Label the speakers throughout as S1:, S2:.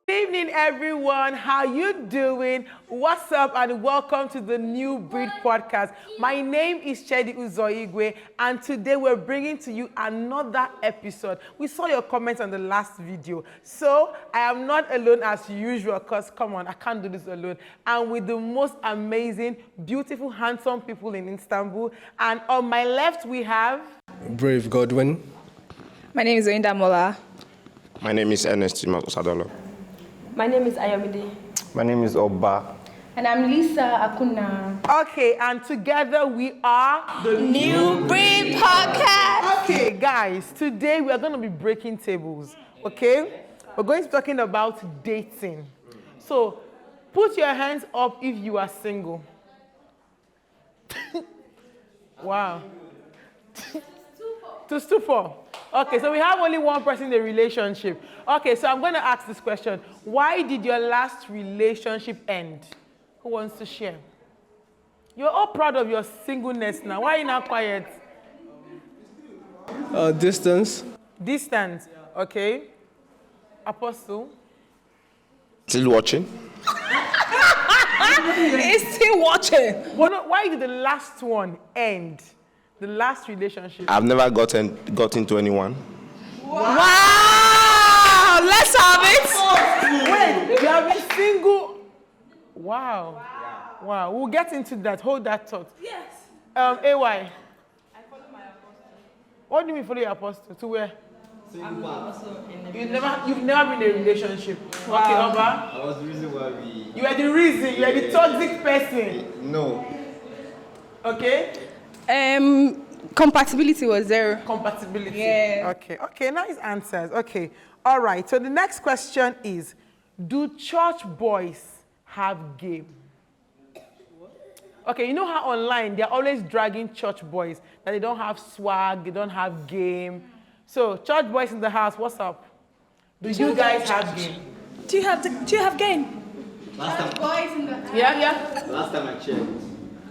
S1: Good evening, everyone. How you doing? What's up, and welcome to the New Breed Podcast. My name is Chedi Uzoigwe, and today we're bringing to you another episode. We saw your comments on the last video, so I am not alone as usual, because come on, I can't do this alone. And with the most amazing, beautiful, handsome people in Istanbul. And on my left, we have...
S2: Brave Godwin.
S3: My name is Oinda Mola.
S4: My name is Ernest Osadolo.
S5: My name is Ayomide.
S6: My name is Oba.
S5: And I'm Lisa Akuna.
S1: Okay, and together we are
S3: the New Breed Podcast.
S1: Okay, guys, today we are going to be breaking tables, okay? We're going to be talking about dating. So, put your hands up if you are single. Wow. To stupor. Okay, so we have only one person in the relationship. Okay, so I'm going to ask this question. Why did your last relationship end? Who wants to share? You're all proud of your singleness now. Why are you not quiet?
S2: Distance.
S1: Distance, okay. Apostle?
S4: Still watching?
S3: He's still watching.
S1: Why did the last one end? The last relationship?
S4: I've never gotten to anyone.
S3: Wow! Let's have it.
S1: Wait, you have been single? Wow. We'll get into that. Hold that thought.
S5: Yes.
S1: AY.
S5: I follow my apostle.
S1: What do you mean follow your apostle? To where?
S5: I'm also in the
S1: You've never been in a relationship. Wow. Okay, Oba.
S6: I was the reason why we...
S1: You are the reason. You are the toxic person.
S6: No.
S1: Okay?
S3: Compatibility was zero.
S1: Compatibility.
S3: Yeah.
S1: Okay, nice answers. Okay. All right. So the next question is, do church boys have game? Okay, you know how online they're always dragging church boys, that they don't have swag, they don't have game. So, church boys in the house, what's up? Do you guys have game?
S3: Do you have game?
S6: Last time,
S5: boys in the house.
S1: Yeah?
S6: last time I checked,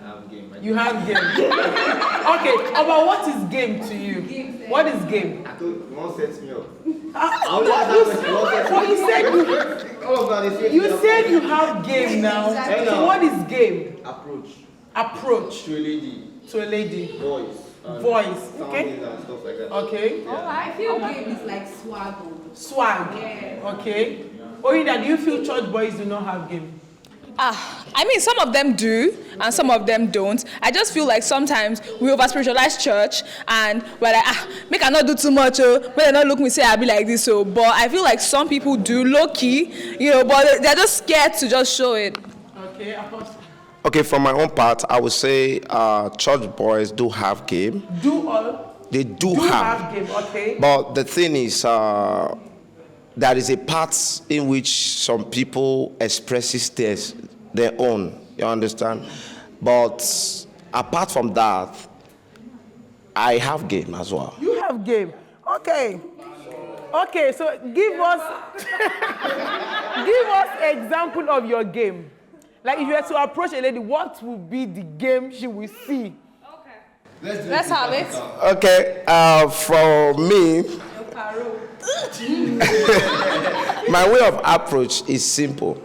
S6: I have game. Right?
S1: You have game. Okay, but what is game to you? What is game?
S6: I told one sets me up.
S1: Well, you said you have game now.
S5: Exactly.
S1: So what is game?
S6: Approach
S1: Approach
S6: to a lady,
S1: to a lady.
S6: voice,
S1: Okay.
S6: soundings and stuff like that.
S1: Okay.
S5: Oh, I feel game is like swag.
S1: Swag.
S5: Yeah.
S1: Okay. Oida, do you feel church boys do not have game?
S3: I mean, some of them do, and some of them don't. I just feel like sometimes we over-spiritualize church, and we're like, make I not do too much, make I not look me say I be like this, But I feel like some people do low-key, but they're just scared to just show it.
S1: Okay, Apostle.
S4: Okay, from my own part, I would say church boys do have game. They do have.
S1: Game, okay.
S4: But the thing is, there is a part in which some people expresses their own. You understand? But apart from that, I have game as well.
S1: You have game. Okay. Okay, so give us example of your game. Like if you were to approach a lady, what would be the game she will see?
S3: Let's have it.
S4: Okay, for me, my way of approach is simple.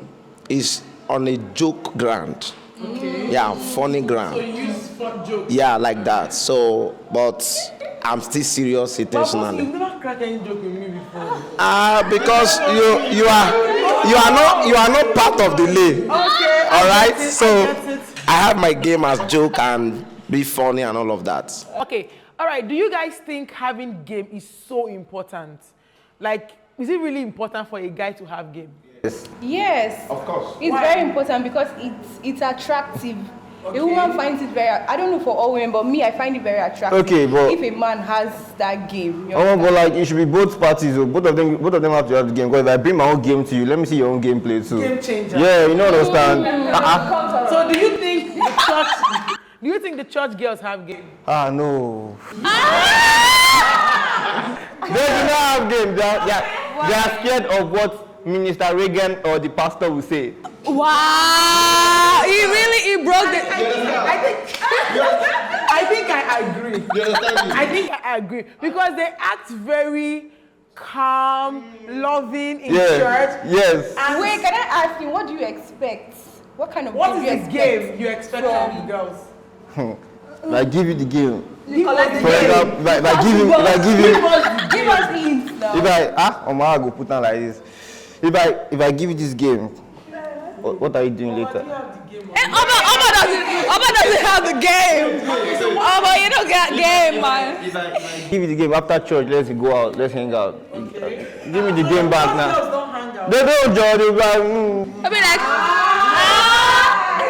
S4: It's on a joke ground.
S1: Okay.
S4: Yeah, funny ground.
S1: So you use fun jokes.
S4: Yeah, like that. So, but I'm still serious
S1: But
S4: intentionally.
S1: you've never cracked any joke with me before.
S4: Because you are not part of the lane.
S1: Okay.
S4: All right.
S1: I
S4: So
S1: get it.
S4: I have my game as joke and be funny and all of that.
S1: Okay. All right. Do you guys think having game is so important? Like, is it really important for a guy to have game?
S5: Yes.
S6: Of course.
S5: It's
S1: Why?
S5: very important because it's attractive.
S1: Okay.
S5: A woman finds it very, I don't know for all women, but me, I find it very attractive.
S6: Okay, but-
S5: if a man has that game. you
S6: Oh, but
S5: understand?
S6: like it should be both parties. Both of them have to have the game. Because if I bring my own game to you, let me see your own gameplay too.
S1: Game changer.
S6: Yeah, you know understand.
S1: So do you think the church? Do you think the church girls have game?
S6: No. They do not have game. They are scared of what Minister Reagan or the pastor will say.
S3: Wow! He broke the...
S1: I think I agree. I think I agree because they act very calm, loving in
S6: Yes.
S1: church.
S6: Yes.
S1: And
S5: Wait, can I ask you, what do you expect? What kind of
S1: what
S5: game
S1: is
S5: you
S1: the
S5: expect
S1: game you expect from the girls?
S6: If I give you the game.
S1: Give us the
S6: For example, if I give him,
S5: Give us hints now.
S6: if I go put on like this. If I give you this game, what are you doing later?
S3: Oba doesn't have the game. Oba, you don't got game, man.
S6: If I give you the game after church, let's go out, let's hang out. Give me the game back now.
S1: Girls don't hang out.
S6: They don't judge. They like,
S3: I'll be like,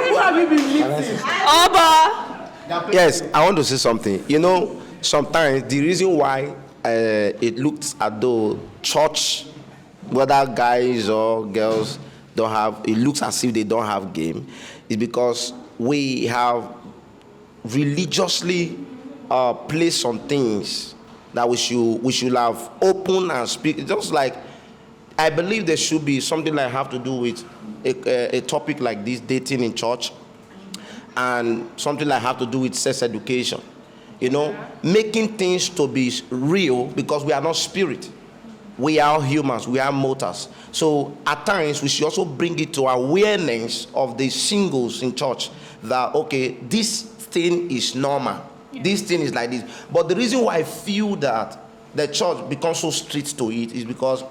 S1: Who have you been meeting?
S3: Oba.
S4: Yes, I want to say something. You know, sometimes the reason why it looks as though church, whether guys or girls, don't have, it looks as if they don't have game, is because we have religiously placed some things that we should have open and speak. Just like I believe there should be something that have to do with a topic like this, dating in church, and something that have to do with sex education. You know, making things to be real, because we are not spirit. We are humans, we are mortals. So at times we should also bring it to awareness of the singles in church that, okay, this thing is normal. This thing is like this. But the reason why I feel that the church becomes so strict to it is because,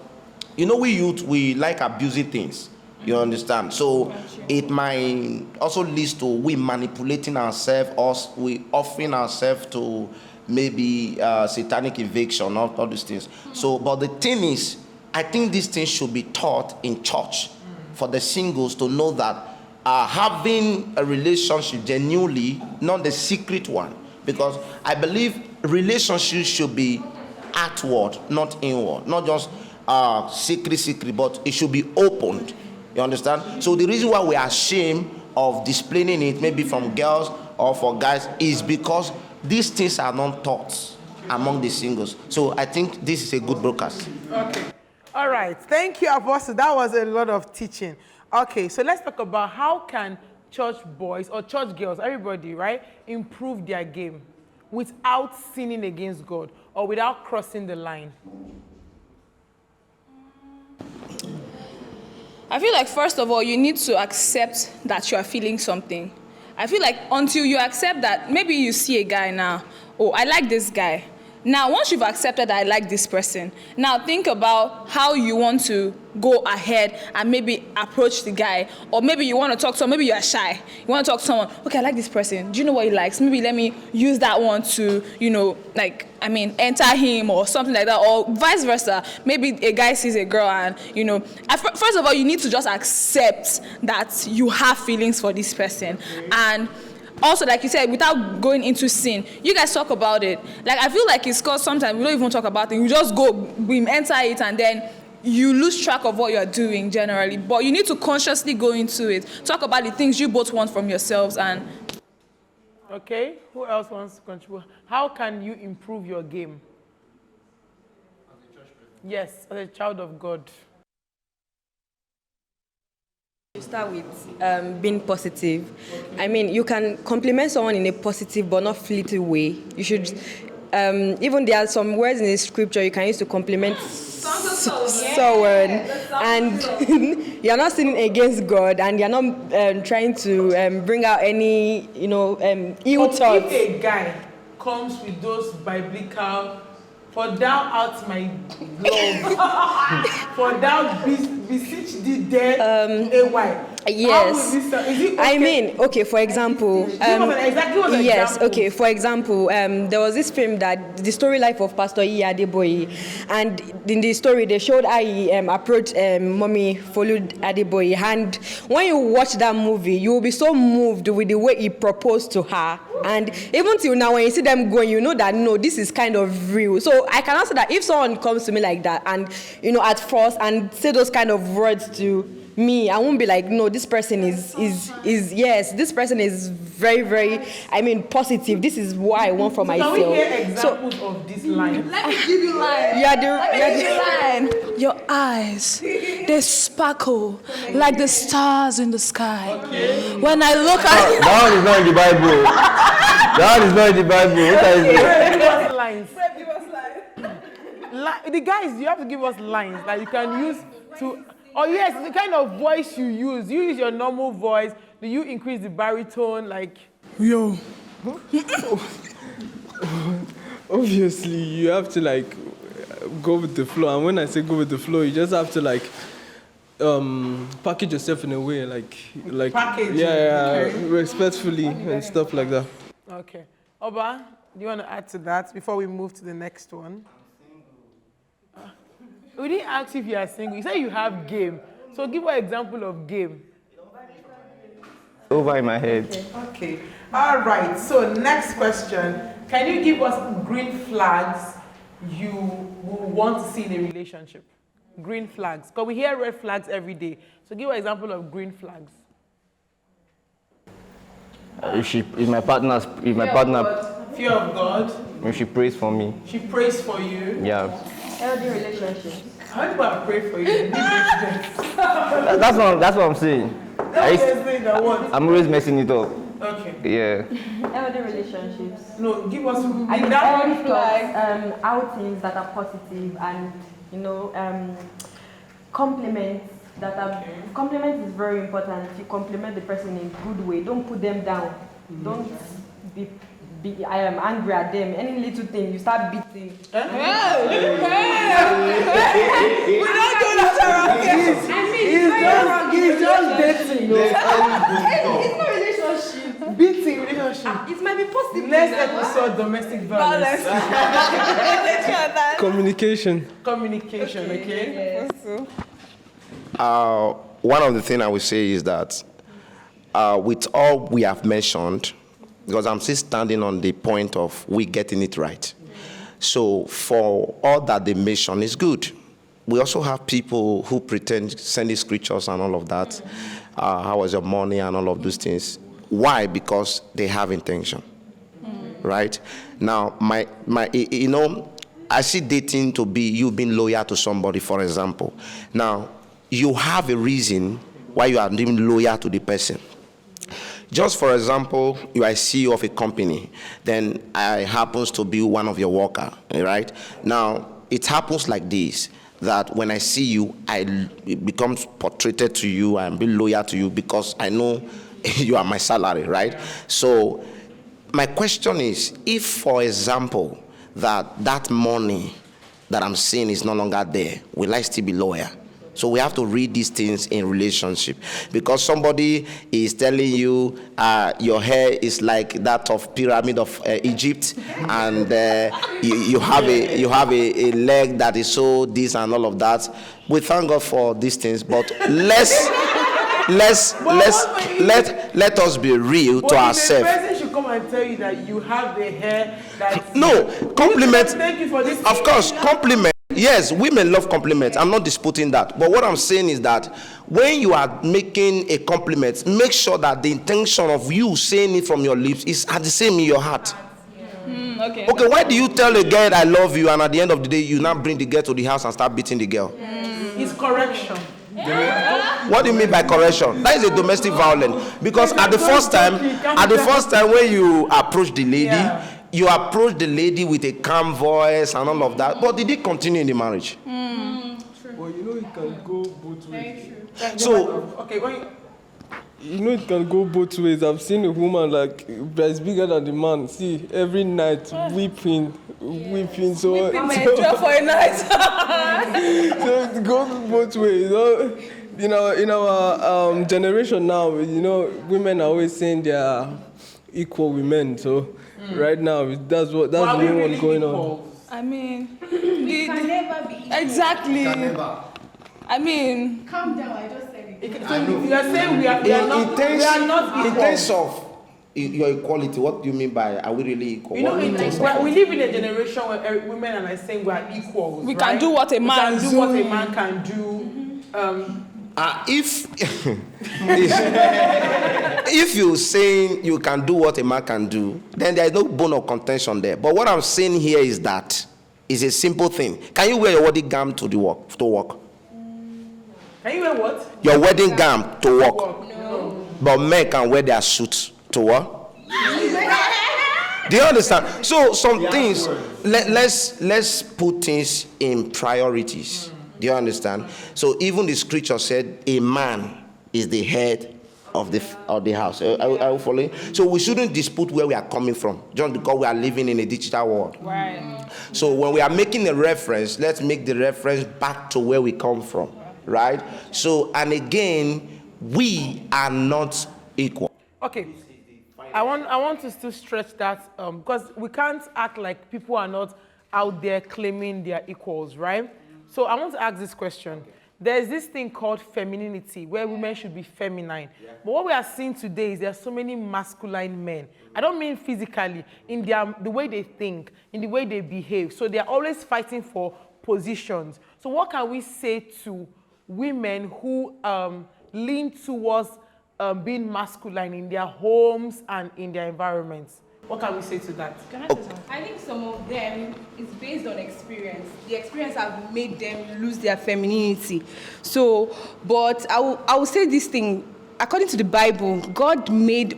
S4: you know, we youth, we like abusing things. You understand? So it might also lead to we manipulating ourselves, or we offering ourselves to maybe satanic eviction, all these things. So, but the thing is, I think these things should be taught in church for the singles to know that having a relationship genuinely, not the secret one, because I believe relationships should be outward, not inward, not just secret, but it should be opened. You understand? So the reason why we are ashamed of displaying it, maybe from girls or for guys, is because these things are not taught among the singles. So I think this is a good broadcast.
S1: Okay. All right. Thank you, Apostle. That was a lot of teaching. Okay, so let's talk about how can church boys or church girls, everybody, right, improve their game without sinning against God or without crossing the line.
S3: I feel like, first of all, you need to accept that you are feeling something. I feel like until you accept that, maybe you see a guy now, oh, I like this guy. Now, once you've accepted that I like this person, now think about how you want to go ahead and maybe approach the guy. Or maybe you want to talk to someone, maybe you are shy. You want to talk to someone, okay, I like this person. Do you know what he likes? Maybe let me use that one to, enter him or something like that. Or vice versa. Maybe a guy sees a girl and, first of all, you need to just accept that you have feelings for this person. And also, like you said, without going into sin, you guys talk about it. Like, I feel like it's because sometimes we don't even talk about it. We just go, we enter it, and then you lose track of what you're doing generally. But you need to consciously go into it. Talk about the things you both want from yourselves. And
S1: Okay, who else wants to contribute? How can you improve your game?
S7: As a church president.
S1: Yes, as a child of God.
S8: You start with being positive. I mean, you can compliment someone in a positive but not fleeting way. You should, even there are some words in the scripture you can use to compliment someone, and you're not sinning against God, and you're not trying to bring out any, ill
S1: But
S8: thoughts.
S1: if a guy comes with those biblical, for thou art my love, for thou beseech thee dead, A-Y.
S8: Yes.
S1: How will this sound? Is it okay?
S8: I mean, okay, for example,
S1: exactly what
S8: yes,
S1: example.
S8: okay, for example, there was this film that the story life of Pastor Iyi Adeboye, and in the story they showed how he approached Mommy followed Adeboye, and when you watch that movie, you will be so moved with the way he proposed to her, and even till now when you see them going, you know that no, this is kind of real. So I can answer that if someone comes to me like that, and at first and say those kind of words to me, I won't be like, no, this person is yes, this person is very, very, positive. This is what I want for myself.
S1: Can we hear examples of this line?
S3: let me give you line. Line. Your eyes, they sparkle like the stars in the sky. Okay. When I look at
S6: That one is not in the Bible. That one is not in the Bible. What are you saying?
S1: Lines. The guys, you have to give us lines that you can use to. Oh yes, the kind of voice you use. You use your normal voice. Do you increase the baritone? Like,
S2: Yo. Obviously, you have to like go with the flow. And when I say go with the flow, you just have to like package yourself in a way like
S1: Package.
S2: yeah, respectfully and stuff like that.
S1: okay. Oba, do you want to add to that before we move to the next one? We didn't ask if you are single. You said you have game. So give an example of game.
S6: Over in my head.
S1: Okay. All right. So next question. Can you give us green flags you will want to see in a relationship? Green flags. Because we hear red flags every day. So give an example of green flags.
S6: If my partner,
S1: Fear of God.
S6: if she prays for me,
S1: She prays for you.
S6: yeah.
S8: Healthy relationships.
S1: How do I pray for you?
S6: That's what I'm saying. I'm always messing it up.
S1: Okay.
S6: Yeah.
S8: Healthy relationships.
S1: No, give us
S8: And
S1: that
S8: red flags, outings that are positive and, compliments that are, compliment is very important. You compliment the person in a good way. Don't put them down. Don't be I am angry at them. Any little thing, you start beating.
S3: We don't do that around here.
S1: He's just dating.
S8: It's not relationship.
S1: Beating relationship.
S8: It might be positive.
S1: Next episode, domestic violence.
S2: Communication.
S1: Communication, okay?
S4: One of the things I would say is that with all we have mentioned, because I'm still standing on the point of we getting it right. So for all that they mention is good. We also have people who pretend sending scriptures and all of that. How was your money and all of those things. Why? Because they have intention, right? Now, I see dating to be you being loyal to somebody, for example. Now, you have a reason why you are being loyal to the person. Just for example, you are CEO of a company, then I happens to be one of your workers, right? Now, it happens like this, that when I see you, it becomes portrayed to you, I'm being loyal to you because I know you are my salary, right? So my question is, if, for example, that money that I'm seeing is no longer there, will I still be loyal? So we have to read these things in relationship, because somebody is telling you your hair is like that of pyramid of Egypt, and you have a leg that is so this and all of that. We thank God for these things, but let us be real to ourselves.
S1: The person should come and tell you that you have the hair that.
S4: No, compliment.
S1: Thank you for this.
S4: Of course, compliment. Yes, women love compliments. I'm not disputing that. But what I'm saying is that when you are making a compliment, make sure that the intention of you saying it from your lips is at the same in your heart.
S3: Okay.
S4: Okay, why do you tell a girl I love you and at the end of the day you now bring the girl to the house and start beating the girl?
S1: It's correction.
S4: What do you mean by correction? That is a domestic violence. Because at the first time when you approach the lady, you approach the lady with a calm voice and all of that. But did it continue in the marriage?
S2: Well, it can go both ways.
S4: So,
S1: okay,
S2: It can go both ways. I've seen a woman that is bigger than the man. See, every night weeping. So,
S3: For a night.
S2: so it goes both ways. In our generation now, women are always saying they are equal with men. So right now, that's the new one going on.
S3: I mean,
S5: can never be equal.
S3: exactly.
S7: Can never.
S3: I mean,
S5: Calm down, I just said it.
S1: so you are saying we are not
S4: in
S1: equal.
S4: terms of your equality, what do you mean by are we really equal?
S1: You know,
S4: What do you mean?
S1: we live in a generation where women are saying we are equals.
S3: we
S1: right?
S3: can do what a man
S1: We can do what a man can do.
S4: If you're saying you can do what a man can do, then there is no bone of contention there. But what I'm saying here is that it's a simple thing. Can you wear your wedding gown to work?
S1: Can you wear what?
S4: Your wedding gown to work.
S1: No.
S4: But men can wear their suits to work. Do you understand? So some things, let's put things in priorities. Do you understand? So even the scripture said, a man is the head of the house. Are you following? So we shouldn't dispute where we are coming from just because we are living in a digital world.
S3: Right.
S4: So when we are making a reference, let's make the reference back to where we come from, right? So, and again, we are not equal.
S1: Okay. I want us to stretch that because we can't act like people are not out there claiming they're equals, right? So I want to ask this question. There's this thing called femininity, where women should be feminine. Yeah. But what we are seeing today is there are so many masculine men. I don't mean physically, in the way they think, in the way they behave. So they're always fighting for positions. So what can we say to women who lean towards being masculine in their homes and in their environments? What can we say to that?
S5: I think some of them is based on experience. The experience have made them lose their femininity. So, but I will say this thing. According to the Bible, God made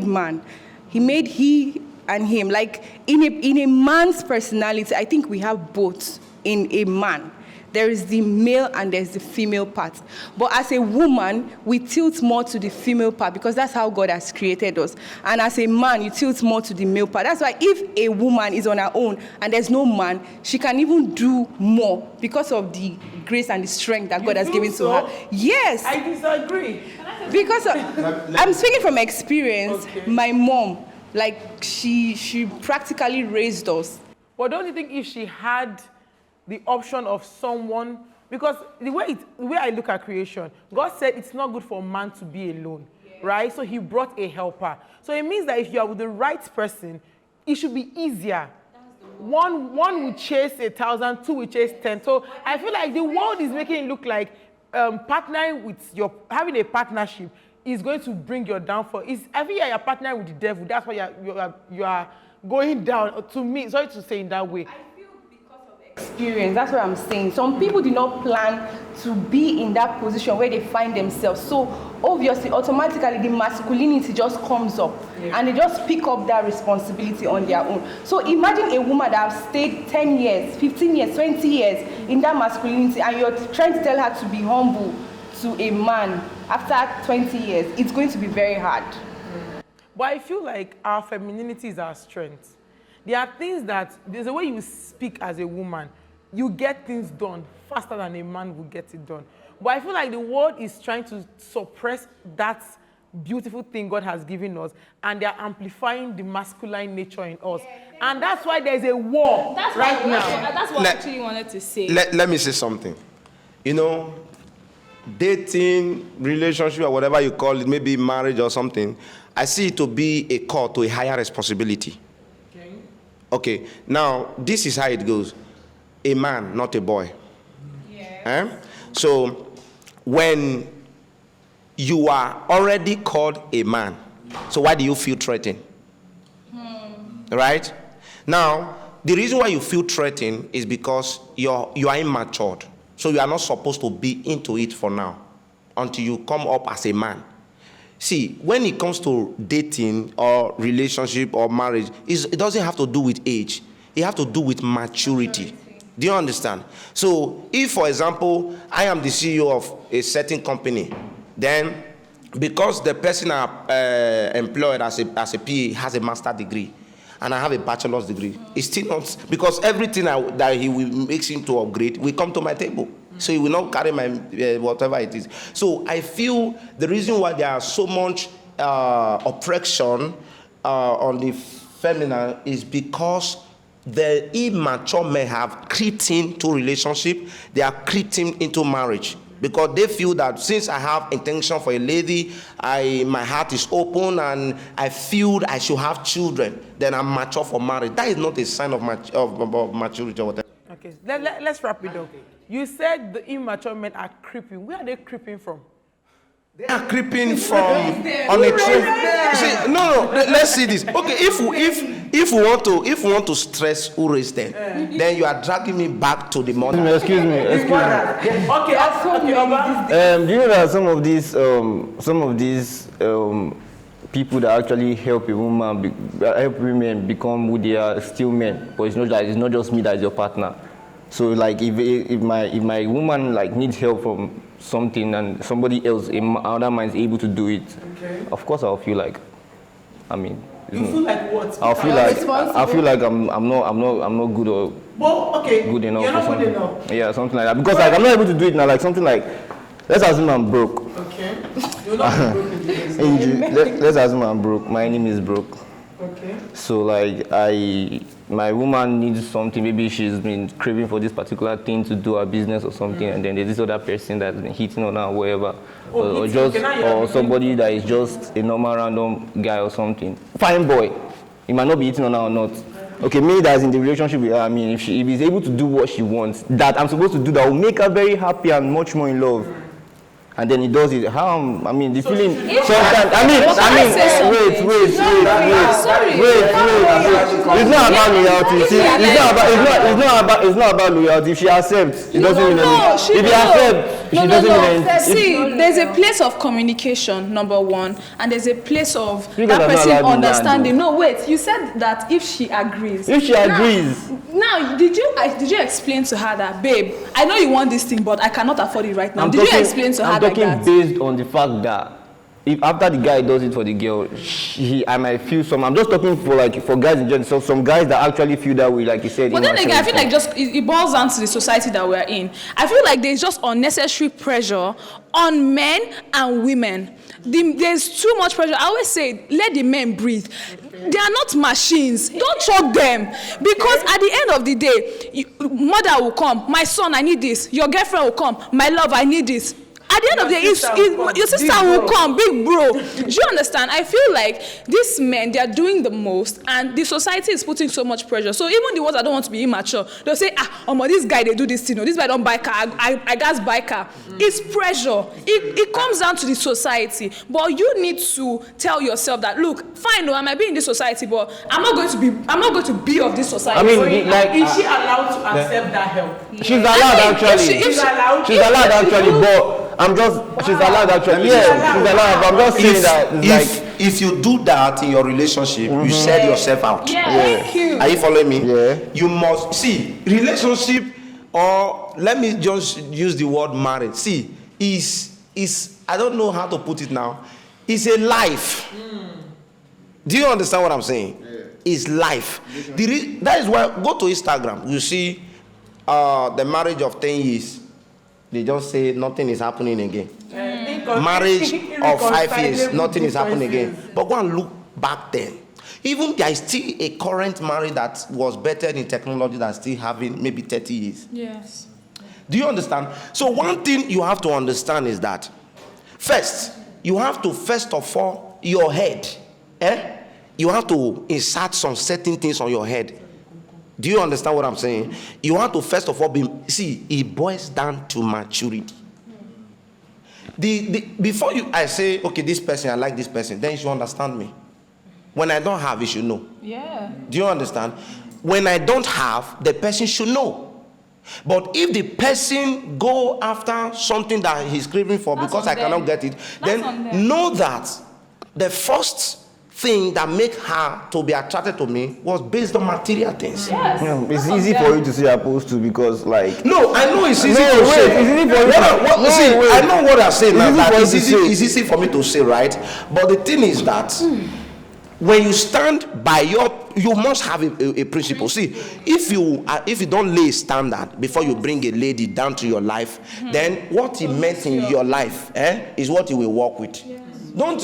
S5: man. He made he and him. Like in a man's personality, I think we have both in a man. There is the male and there's the female part. But as a woman, we tilt more to the female part because that's how God has created us. And as a man, you tilt more to the male part. That's why if a woman is on her own and there's no man, she can even do more because of the grace and the strength that God has given to her. Yes.
S1: I disagree.
S5: Because I'm speaking from experience. Okay. My mom, like she practically raised us.
S1: But don't you think if she had the option of someone, because the way I look at creation, God said it's not good for man to be alone, right? So he brought a helper. So it means that if you are with the right person, it should be easier. One will chase 1,000, two will chase 10. So I feel like the world is making it look like partnering with having a partnership is going to bring your downfall. I feel like you're partnering with the devil. That's why you are going down. To me, sorry to say in that way.
S5: Experience, that's what I'm saying. Some people do not plan to be in that position where they find themselves. So obviously, automatically, the masculinity just comes up and they just pick up that responsibility on their own. So imagine a woman that has stayed 10 years, 15 years, 20 years in that masculinity and you're trying to tell her to be humble to a man after 20 years. It's going to be very hard.
S1: But I feel like our femininity is our strength. There are things there's a way you speak as a woman, you get things done faster than a man will get it done. But I feel like the world is trying to suppress that beautiful thing God has given us, and they're amplifying the masculine nature in us. And that's why there's a war now.
S3: That's what I actually wanted to say.
S4: Let me say something. You know, dating, relationship, or whatever you call it, maybe marriage or something, I see it to be a call to a higher responsibility. Okay, now this is how it goes. A man, not a boy. So when you are already called a man, so why do you feel threatened? Right? Now, the reason why you feel threatened is because you are immature. So you are not supposed to be into it for now until you come up as a man. See, when it comes to dating or relationship or marriage, it doesn't have to do with age. It has to do with maturity. Do you understand? So if, for example, I am the CEO of a certain company, then because the person I employed as a PA has a master's degree, and I have a bachelor's degree, it's still not, because everything that he will makes him to upgrade will come to my table. So he will not carry my whatever it is. So I feel the reason why there are so much oppression on the feminine is because the immature men have crept into relationship. They are creeping into marriage because they feel that since I have intention for a lady, my heart is open and I feel I should have children, then I'm mature for marriage. That is not a sign of maturity or whatever.
S1: Okay, let's wrap it up. You said the immature men are creeping. Where are they creeping from?
S4: They are creeping from on a tree. See, no. Let's see this. Okay, if we want to stress who raised them, then you are dragging me back to the mother.
S6: Excuse me.
S1: Okay.
S6: Do you know that some of these people that actually help a woman, help women become who they are, still men. But it's not just me that is your partner. So like if my woman like needs help from something and somebody else, another man is able to do it,
S1: Okay.
S6: of course I'll feel like, I mean,
S1: You feel like what?
S6: I feel like I'm not good or
S1: Well, okay.
S6: good enough
S1: You're
S6: or
S1: not
S6: something.
S1: good enough.
S6: Yeah, something like that. Because like I'm not able to do it now. Like something like, let's assume I'm broke.
S1: Okay. You're not broken. Yes.
S6: Let's assume I'm broke. My name is broke.
S1: Okay.
S6: So like my woman needs something. Maybe she's been craving for this particular thing to do her business or something, and then there's this other person that's been hitting on her or whatever, or
S1: hitting,
S6: just
S1: okay, now you're
S6: or somebody that is just a normal random guy or something. Fine boy, he might not be hitting on her or not. Okay, me that's in the relationship with her. I mean, if he's able to do what she wants, that I'm supposed to do, that will make her very happy and much more in love. And then he does it. I mean, the feeling. Sometimes. I mean. Wait. It's not about loyalty. See, it's not about loyalty. If she accepts, it doesn't mean anything. If he accepts, she doesn't mean anything.
S3: See, there's a place of communication, number one, and there's a place of
S6: You
S3: that
S6: guys are not
S3: person
S6: allowed to
S3: understanding.
S6: handle.
S3: No, wait. You said that if she agrees.
S6: If she agrees.
S3: Now, did you explain to her that, babe, I know you want this thing, but I cannot afford it right now? Did you explain to her
S6: I'm
S3: like
S6: talking
S3: that?
S6: based on the fact that if after the guy does it for the girl, I might feel some. I'm just talking for guys in general. So some guys that actually feel that way, like you said.
S3: But then again, I feel like it boils down to the society that we're in. I feel like there's just unnecessary pressure on men and women. There's too much pressure. I always say, let the men breathe. They are not machines. Don't choke them. Because at the end of the day, mother will come. My son, I need this. Your girlfriend will come. My love, I need this. At the end of the day, your sister will come, big bro. Do you understand? I feel like these men, they are doing the most, and the society is putting so much pressure. So even the ones that don't want to be immature, they'll say, this guy, they do this thing. This guy don't buy car. I guys buy car. It's pressure. It comes down to the society. But you need to tell yourself that, look, fine, I might be in this society, but I'm not going to be of this society.
S6: I mean,
S1: Is she allowed to accept that help?
S6: she's allowed actually.
S1: She's allowed.
S6: She's allowed actually, but she's allowed actually. Yeah, she's allowed. But I'm just saying that it's
S4: If you do that in your relationship, you sell yourself out.
S3: Yeah, thank you.
S4: Are you following me?
S6: Yeah.
S4: You must see relationship, or let me just use the word marriage. See, is I don't know how to put it now. It's a life. Do you understand what I'm saying? Yeah. It's life. That is why go to Instagram. You see the marriage of 10 years. They just say nothing is happening again. Marriage of 5 years, nothing is happening again. But go and look back then. Even there is still a current marriage that was better in technology than still having maybe 30 years.
S3: Yes.
S4: Do you understand? So one thing you have to understand is that first, you have to first of all, your head. You have to insert some certain things on your head. Do you understand what I'm saying? You have to first of all it boils down to maturity. Before I say, okay, this person, I like this person, then you should understand me. When I don't have, you should know.
S3: Yeah.
S4: Do you understand? When I don't have, the person should know. But if the person go after something that he's craving for because I cannot get it, then know that the first thing that make her to be attracted to me was based on material things.
S3: Yes.
S6: Yeah, it's easy for you to say opposed to because like.
S4: No, I know it's easy to
S6: wait,
S4: say.
S6: it's easy for you to
S4: I know what I say now.
S6: It's
S4: It's easy for me to say, right? But the thing is that when you stand by you must have a principle. See, if you don't lay a standard before you bring a lady down to your life, then what he meant in your life is what you will work with. Yes. Don't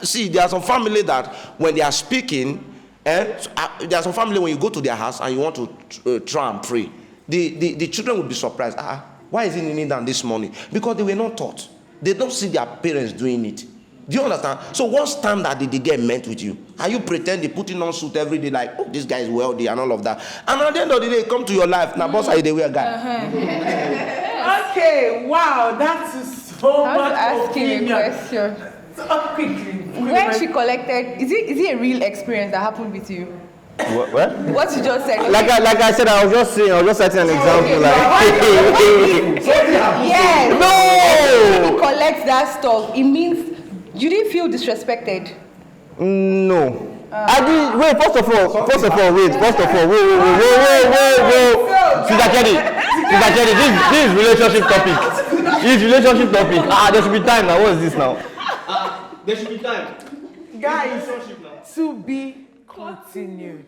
S4: see, there are some family that when they are speaking, there are some family when you go to their house and you want to try and pray, the children will be surprised. Why is he kneeling down this morning? Because they were not taught. They don't see their parents doing it. Do you understand? So what standard did they get meant with you? Are you pretending putting on suit every day like, oh, this guy is wealthy and all of that? And at the end of the day, come to your life. Now, boss, are you the weird guy?
S1: Okay, wow, that is so
S5: I want
S1: much
S5: to ask you a
S1: opinion.
S5: question.
S1: So, quickly.
S5: When she collected, is it a real experience that happened with you?
S6: What?
S5: What you just said.
S6: Like I said, I was just setting an example.
S5: Yes.
S6: No.
S5: When he collects that stuff, it means You didn't feel disrespected?
S6: No. I did. Wait. First of all, wait. Sister Kelly, this is relationship topic. There should be time now. What is this now?
S7: There should be time.
S1: Guys, to be continued.